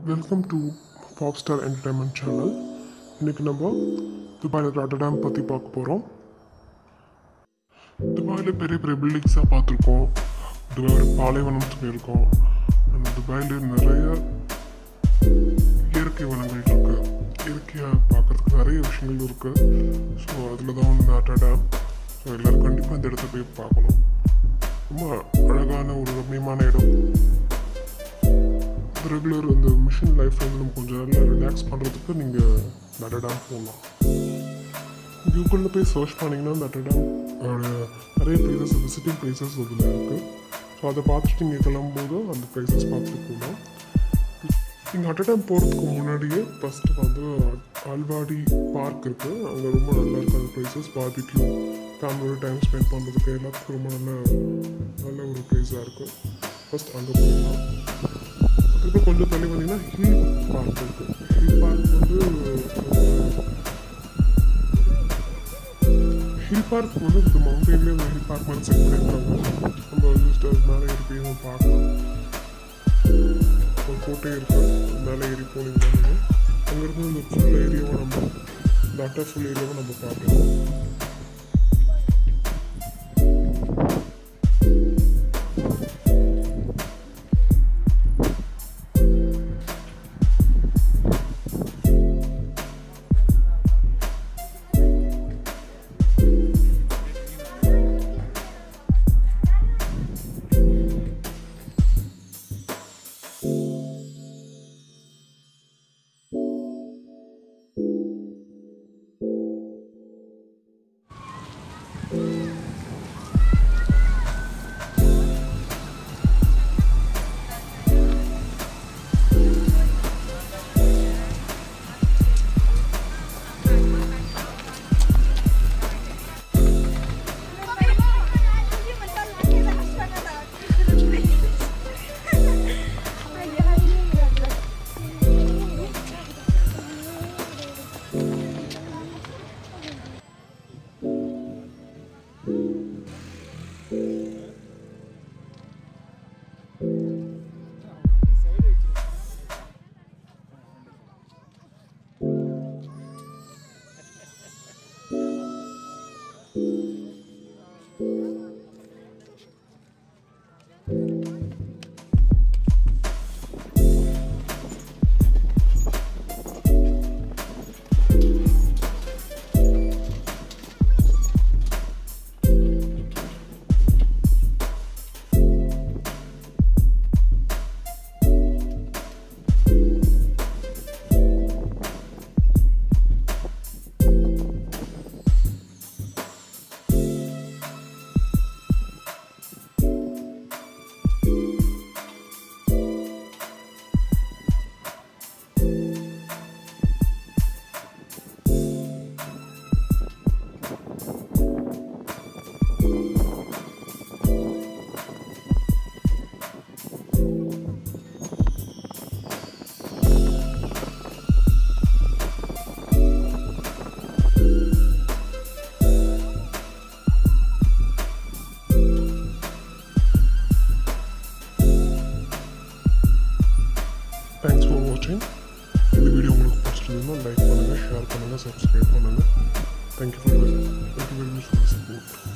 Welcome to Popstar Entertainment channel. இன்றைக்கி நம்ம துபாயில் ஹட்டா டேம் பற்றி பார்க்க போகிறோம். துபாயில் பெரிய பெரிய பில்டிங்ஸாக பார்த்துருக்கோம். துபாய் ஒரு பாலைவனம் சொல்லியிருக்கோம். அந்த துபாயில் நிறைய இயற்கை வளங்கள் இருக்குது. இயற்கையாக பார்க்குறதுக்கு நிறைய விஷயங்கள் இருக்குது. ஸோ அதில் தான் வந்து ஹட்டா டேம். ஸோ எல்லோரும் கண்டிப்பாக இந்த இடத்த போய் பார்க்கணும். ரொம்ப அழகான ஒரு ரம்மியமான இடம். ரெகுலர் அந்த மிஷின் லைஃப்பில் வந்து நம்ம கொஞ்சம் நல்லா ரிலாக்ஸ் பண்ணுறதுக்கு நீங்கள் ஹட்டா டேம் போகலாம். கூகுளில் போய் சர்ச் பண்ணிங்கன்னா அந்த ஹட்டா டேம் நிறைய ப்ளேசஸ் விசிட்டிங் ப்ளேசஸ் அதில் இருக்குது. ஸோ அதை பார்த்துட்டு நீங்கள் கிளம்பும்போது அந்த ப்ளேசஸ் பார்த்துட்டு போகலாம். நீங்கள் ஹட்டா டேம் போகிறதுக்கு முன்னாடியே ஃபஸ்ட்டு வந்து அல்வாடி பார்க் இருக்குது. அங்கே ரொம்ப நல்லா இருக்குது அந்த ப்ளேசஸ். பார்பிக்யூ ஃபேமிலியோட டைம் ஸ்பெண்ட் பண்ணுறதுக்கு எல்லாத்துக்கும் ரொம்ப நல்ல ஒரு ப்ளேஸாக இருக்குது. ஃபஸ்ட் அங்கே போகலாம். இப்போ கொஞ்சம் தள்ளி வந்தீங்கன்னா ஹில் பார்க் இருக்குது. ஹில் பார்க் வந்து இந்த மவுண்டெயின்லேயே அந்த ஹில் பார்க் மாதிரி செட் பண்ணியிருக்காங்க. நம்ம ஜஸ்ட் அது மேலே ஏறி போய் நம்ம பார்க்கலாம். ஒரு கோட்டை இருக்குது. மேலே ஏறி போனீங்கன்னா நீங்கள் அங்கேருந்து இந்த ஃபுல் ஏரியாவை இந்த ஹட்டா ஃபுல் ஏரியாவை நம்ம பார்க்கலாம். தேங்க்ஸ் ஃபார் வாட்சிங். இந்த வீடியோ உங்களுக்கு பிடிச்சிருந்ததுன்னா லைக் பண்ணுங்கள், ஷேர் பண்ணுங்கள், சப்ஸ்கிரைப் பண்ணுங்கள். Thank you very much for support.